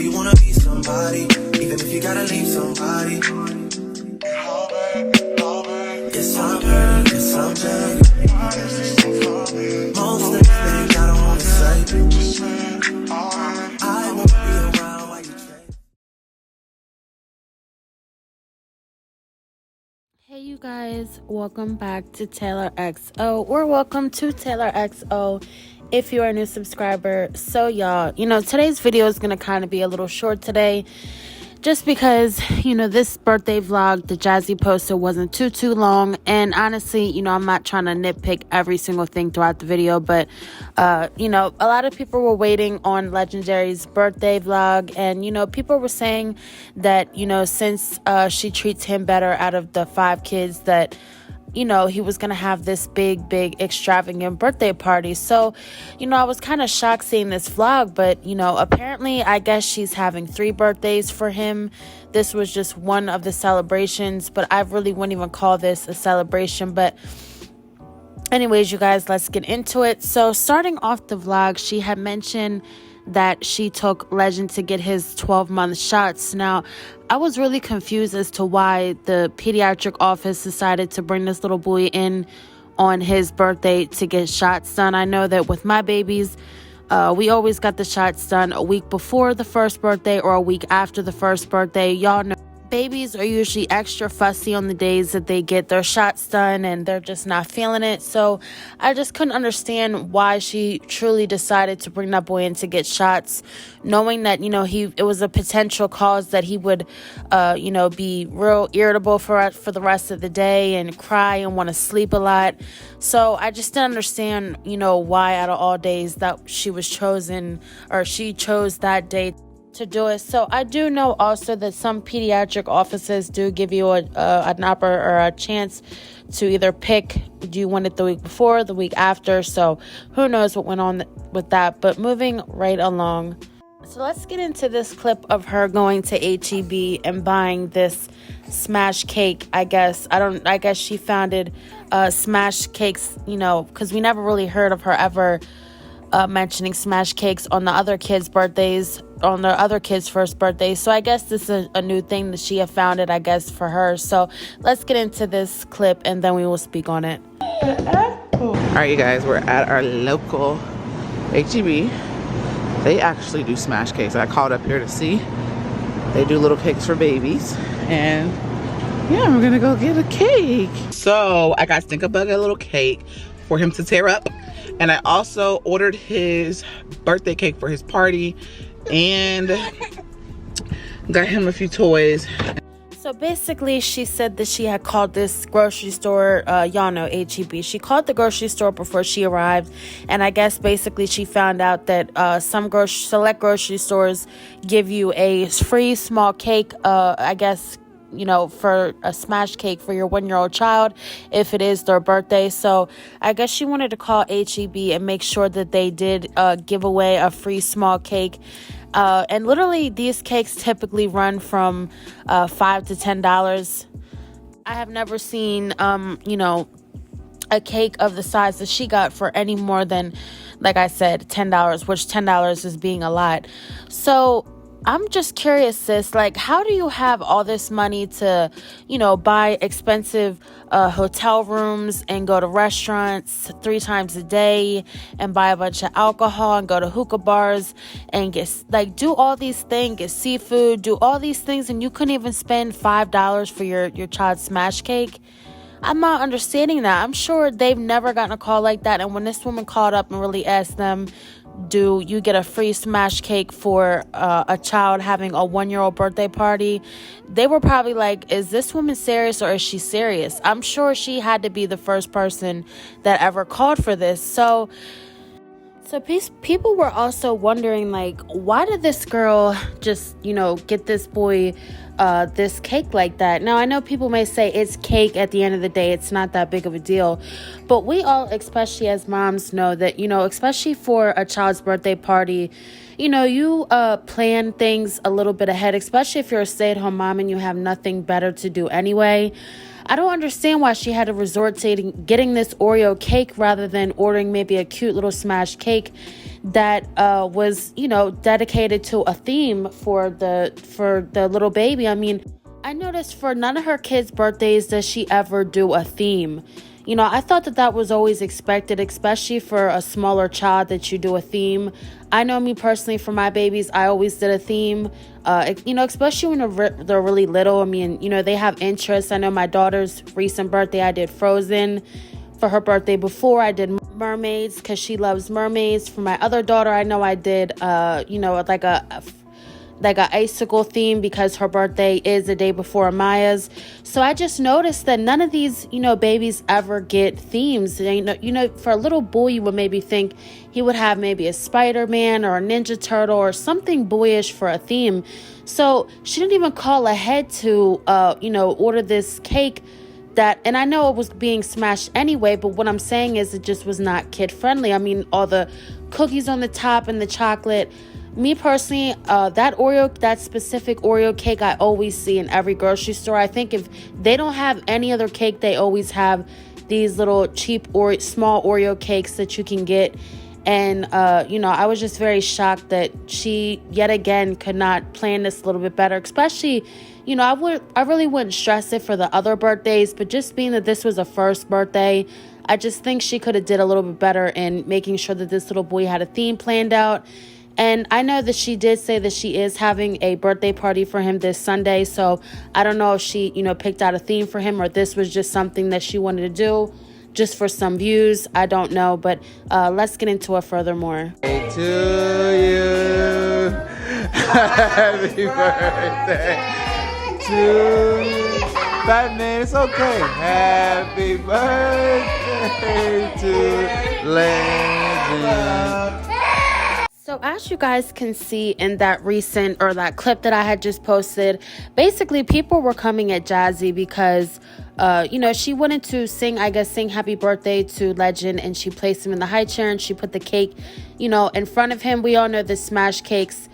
you wanna be somebody, even if you gotta leave somebody. Yes, I'm hurt, yes, I'm dead. Most things that I don't wanna say. I won't be around while you change. Hey you guys, welcome back to Taylor XO, or welcome to Taylor XO if you're a new subscriber. So y'all, today's video is going to kind of be a little short today, just because, this birthday vlog, the Jazzy poster wasn't too long, and honestly, I'm not trying to nitpick every single thing throughout the video, but, a lot of people were waiting on Legendary's birthday vlog, and, people were saying that, since she treats him better out of the 5 kids, that he was going to have this big extravagant birthday party. So, I was kind of shocked seeing this vlog, but, apparently I guess she's having 3 birthdays for him. This was just one of the celebrations, but I really wouldn't even call this a celebration. But anyways, you guys, let's get into it. So starting off the vlog, she had mentioned that she took Legend to get his 12-month shots. Now, I was really confused as to why the pediatric office decided to bring this little boy in on his birthday to get shots done. I know that with my babies, we always got the shots done a week before the first birthday or a week after the first birthday. Y'all know babies are usually extra fussy on the days that they get their shots done, and they're just not feeling it. So I just couldn't understand why she truly decided to bring that boy in to get shots, knowing that, it was a potential cause that he would, be real irritable for the rest of the day and cry and want to sleep a lot. So I just didn't understand, why out of all days that she chose that day to do it. So I do know also that some pediatric offices do give you an offer or a chance to either pick, do you want it the week before, the week after? So who knows what went on with that. But moving right along, so let's get into this clip of her going to HEB and buying this smash cake. I guess she founded smash cakes, because we never really heard of her ever mentioning smash cakes on the other kids' birthdays, on the other kids' first birthdays. So I guess this is a new thing that she have founded, I guess, for her. So let's get into this clip and then we will speak on it. All right, you guys, we're at our local HEB. They actually do smash cakes. I called up here to see. They do little cakes for babies. And yeah, we're gonna go get a cake. So I got Stinkabug a little cake for him to tear up. And I also ordered his birthday cake for his party and got him a few toys. So basically, she said that she had called this grocery store, y'all know HEB. She called the grocery store before she arrived. And I guess basically she found out that some select grocery stores give you a free small cake, I guess, for a smash cake for your 1-year-old child if it is their birthday. So I guess she wanted to call HEB and make sure that they did give away a free small cake. And literally these cakes typically run from $5 to $10. I have never seen a cake of the size that she got for any more than, like I said, $10, which $10 is being a lot. So I'm just curious, sis, like, how do you have all this money to, buy expensive hotel rooms and go to restaurants 3 times a day and buy a bunch of alcohol and go to hookah bars and do all these things, get seafood, do all these things, and you couldn't even spend $5 for your child's smash cake? I'm not understanding that. I'm sure they've never gotten a call like that. And when this woman called up and really asked them, do you get a free smash cake for a child having a 1-year-old birthday party, they were probably like, is this woman serious or is she serious? I'm sure she had to be the first person that ever called for this. So people were also wondering, like, why did this girl just, get this boy this cake like that? Now, I know people may say it's cake at the end of the day. It's not that big of a deal. But we all, especially as moms, know that, especially for a child's birthday party, you plan things a little bit ahead, especially if you're a stay-at-home mom and you have nothing better to do anyway. I don't understand why she had to resort to getting this Oreo cake rather than ordering maybe a cute little smash cake that was, you know, dedicated to a theme for the little baby. I mean, I noticed for none of her kids' birthdays does she ever do a theme. You know, I thought that that was always expected, especially for a smaller child, that you do a theme. I know me personally, for my babies, I always did a theme, you know, especially when they're really little. I mean, you know, they have interests. I know my daughter's recent birthday, I did Frozen. For her birthday before, I did mermaids because she loves mermaids. For my other daughter, I know I did, you know, like a icicle theme because her birthday is the day before Amaya's. So I just noticed that none of these, you know, babies ever get themes. You know, for a little boy, you would maybe think he would have maybe a Spider-Man or a Ninja Turtle or something boyish for a theme. So she didn't even call ahead to, you know, order this cake that, and I know it was being smashed anyway, but what I'm saying is it just was not kid friendly. I mean, all the cookies on the top and the chocolate. Me personally, that specific Oreo cake I always see in every grocery store. I think if they don't have any other cake, they always have these little cheap or small Oreo cakes that you can get. And, you know, I was just very shocked that she yet again could not plan this a little bit better, especially, you know, I really wouldn't stress it for the other birthdays, but just being that this was a first birthday, I just think she could have did a little bit better in making sure that this little boy had a theme planned out. And I know that she did say that she is having a birthday party for him this Sunday. So I don't know if she, you know, picked out a theme for him or this was just something that she wanted to do just for some views. I don't know. But let's get into it furthermore. To you. Happy birthday to you. 5 minutes, okay. Happy birthday to Legend. So as you guys can see in that recent, or that clip that I had just posted, basically people were coming at Jazzy because, you know, she wanted to sing happy birthday to Legend, and she placed him in the high chair and she put the cake, you know, in front of him. We all know the smash cakes,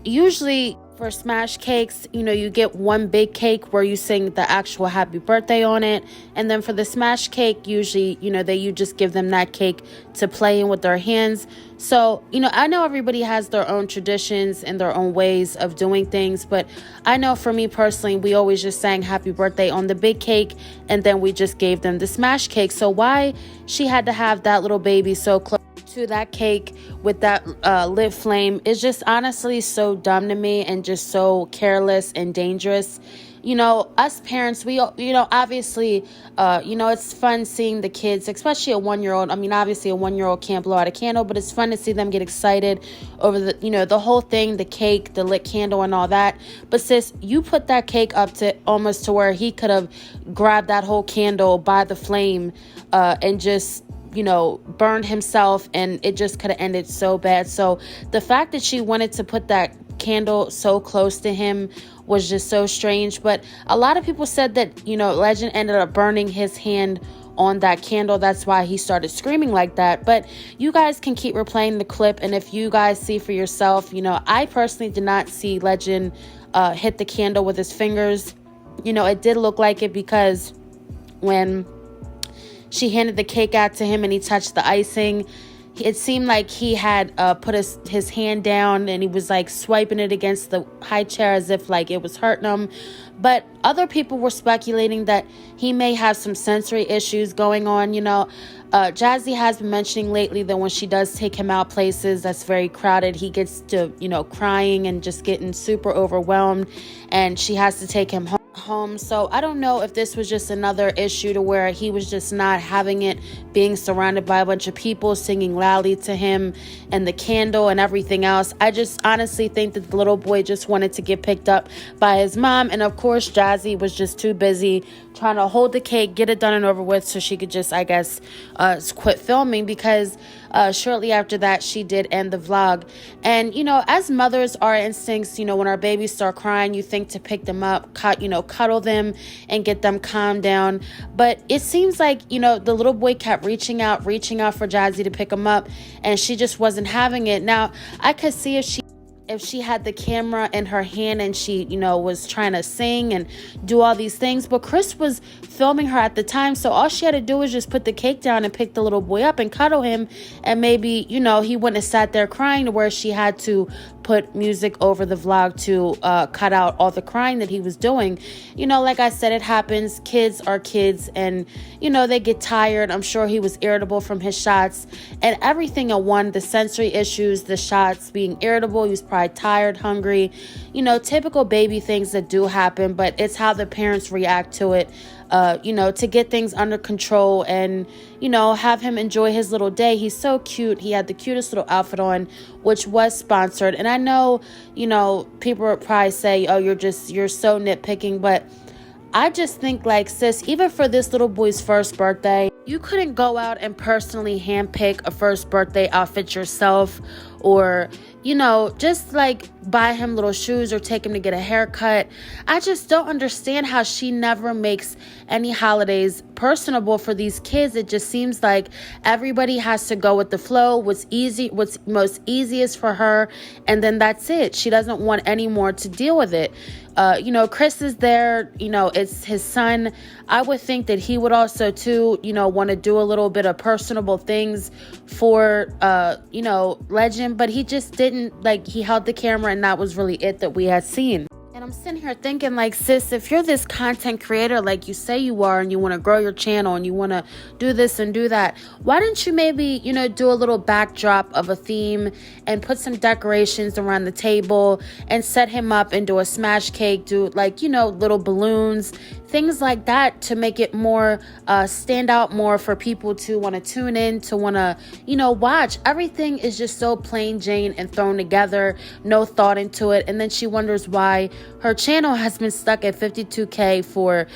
usually for smash cakes, you know, you get one big cake where you sing the actual happy birthday on it. And then for the smash cake, usually, you know, you just give them that cake to play in with their hands. So, you know, I know everybody has their own traditions and their own ways of doing things. But I know for me personally, we always just sang happy birthday on the big cake. And then we just gave them the smash cake. So why she had to have that little baby so close to that cake with that lit flame is just honestly so dumb to me, and just so careless and dangerous. You know, us parents, we, you know, obviously, you know, it's fun seeing the kids, especially a 1-year-old. I mean, obviously a 1-year-old can't blow out a candle, but it's fun to see them get excited over the, you know, the whole thing, the cake, the lit candle and all that. But sis, you put that cake up to almost to where he could have grabbed that whole candle by the flame and just, you know, burned himself, and it just could have ended so bad. So the fact that she wanted to put that candle so close to him was just so strange. But a lot of people said that, you know, Legend ended up burning his hand on that candle. That's why he started screaming like that. But you guys can keep replaying the clip, and if you guys see for yourself, you know, I personally did not see Legend hit the candle with his fingers. You know, it did look like it because when she handed the cake out to him and he touched the icing, it seemed like he had put his hand down and he was like swiping it against the high chair as if like it was hurting him. But other people were speculating that he may have some sensory issues going on. You know, Jazzy has been mentioning lately that when she does take him out places that's very crowded, he gets to, you know, crying and just getting super overwhelmed, and she has to take him home. So I don't know if this was just another issue to where he was just not having it, being surrounded by a bunch of people singing loudly to him and the candle and everything else. I just honestly think that the little boy just wanted to get picked up by his mom, and of course Jazzy was just too busy trying to hold the cake, get it done and over with, so she could just, I guess, quit filming, because shortly after that she did end the vlog. And you know, as mothers, our instincts, you know, when our babies start crying, you think to pick them up, cuddle them and get them calmed down. But it seems like, you know, the little boy kept reaching out for Jazzy to pick him up, and she just wasn't having it. Now I could see if she had the camera in her hand and she, was trying to sing and do all these things. But Chris was filming her at the time, so all she had to do was just put the cake down and pick the little boy up and cuddle him, and maybe, he wouldn't have sat there crying to where she had to put music over the vlog to cut out all the crying that he was doing. Like I said, it happens. Kids are kids, and they get tired. I'm sure he was irritable from his shots and everything in one, the sensory issues, the shots, being irritable. He was probably tired, hungry, typical baby things that do happen, but it's how the parents react to it, to get things under control and, have him enjoy his little day. He's so cute. He had the cutest little outfit on, which was sponsored. And I know, people would probably say, oh, you're so nitpicking, but I just think, like, sis, even for this little boy's first birthday, you couldn't go out and personally handpick a first birthday outfit yourself, or, just like buy him little shoes or take him to get a haircut. I just don't understand how she never makes any holidays personable for these kids. It just seems like everybody has to go with the flow, what's most easiest for her, and then that's it. She doesn't want any more to deal with it. Chris is there, it's his son. I would think that he would also too, want to do a little bit of personable things for, Legend, but he just didn't. Like, he held the camera and that was really it that we had seen. And I'm sitting here thinking, like, sis, if you're this content creator like you say you are, and you want to grow your channel and you want to do this and do that, why didn't you maybe, do a little backdrop of a theme and put some decorations around the table and set him up and do a smash cake, do like, little balloons, things like that, to make it more stand out more for people to want to tune in, to want to, watch. Everything is just so plain Jane and thrown together, no thought into it. And then she wonders why her channel has been stuck at 52K for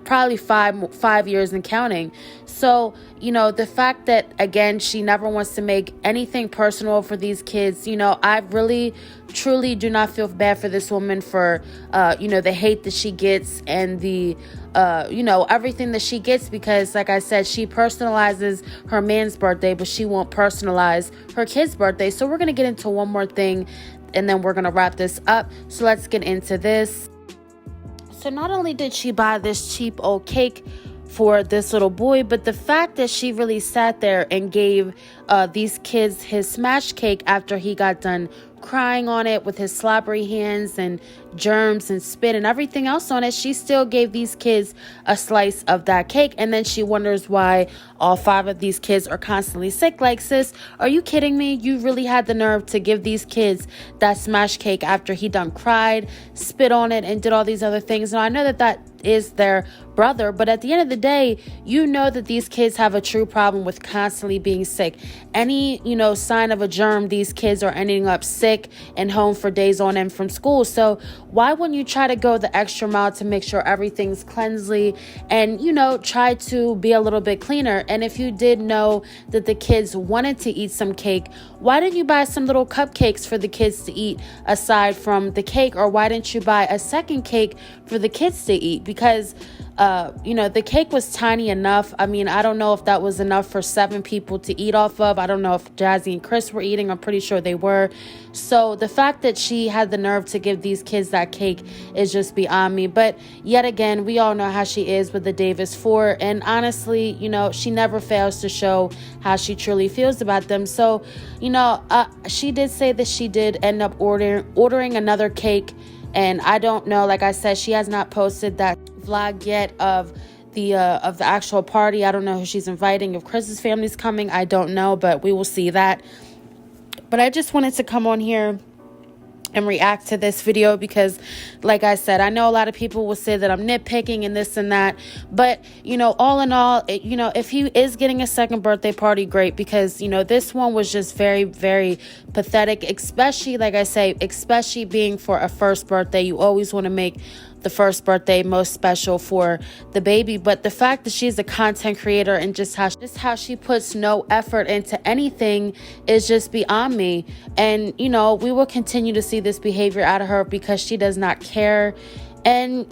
probably five years and counting. So, the fact that, again, she never wants to make anything personal for these kids, I really, truly do not feel bad for this woman for, the hate that she gets and the, everything that she gets, because, like I said, she personalizes her man's birthday, but she won't personalize her kid's birthday. So we're going to get into one more thing, and then we're going to wrap this up. So let's get into this. So not only did she buy this cheap old cake for this little boy, but the fact that she really sat there and gave these kids his smash cake after he got done crying on it with his slobbery hands and germs and spit and everything else on it, she still gave these kids a slice of that cake. And then she wonders why all 5 of these kids are constantly sick. Like, sis, are you kidding me? You really had the nerve to give these kids that smash cake after he done cried, spit on it, and did all these other things. Now, I know that is their brother, but at the end of the day, that these kids have a true problem with constantly being sick. Any, sign of a germ, these kids are ending up sick and home for days on end from school. So why wouldn't you try to go the extra mile to make sure everything's cleansly and, try to be a little bit cleaner? And if you did know that the kids wanted to eat some cake, why didn't you buy some little cupcakes for the kids to eat aside from the cake? Or why didn't you buy a second cake for the kids to eat? Because the cake was tiny enough. I mean, I don't know if that was enough for 7 people to eat off of. I don't know if Jazzy and Chris were eating. I'm pretty sure they were. So the fact that she had the nerve to give these kids that cake is just beyond me. But yet again, we all know how she is with the Davis 4. And honestly, she never fails to show how she truly feels about them. So, she did say that she did end up ordering another cake. And I don't know, like I said, she has not posted that vlog yet of the actual party. I don't know who she's inviting. If Chris's family's coming, I don't know, but we will see that. But I just wanted to come on here and react to this video because, like I said, I know a lot of people will say that I'm nitpicking and this and that, but all in all, if he is getting a second birthday party, great, because this one was just very, very pathetic, especially, like I say, especially being for a first birthday. You always want to make the first birthday most special for the baby. But the fact that she's a content creator and just how she puts no effort into anything is just beyond me. And we will continue to see this behavior out of her because she does not care. And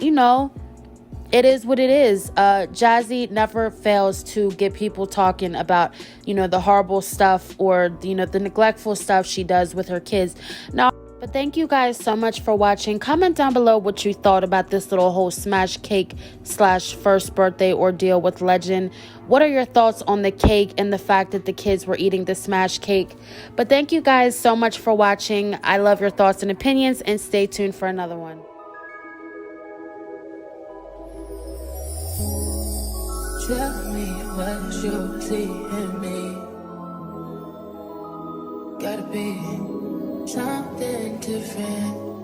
it is what it is. Jazzy never fails to get people talking about the horrible stuff or the neglectful stuff she does with her kids. Now, But thank you guys so much for watching. Comment down below what you thought about this little whole smash cake slash first birthday ordeal with Legend. What are your thoughts on the cake and the fact that the kids were eating the smash cake? But thank you guys so much for watching. I love your thoughts and opinions, and stay tuned for another one. Tell me what you see in me. Gotta be something different.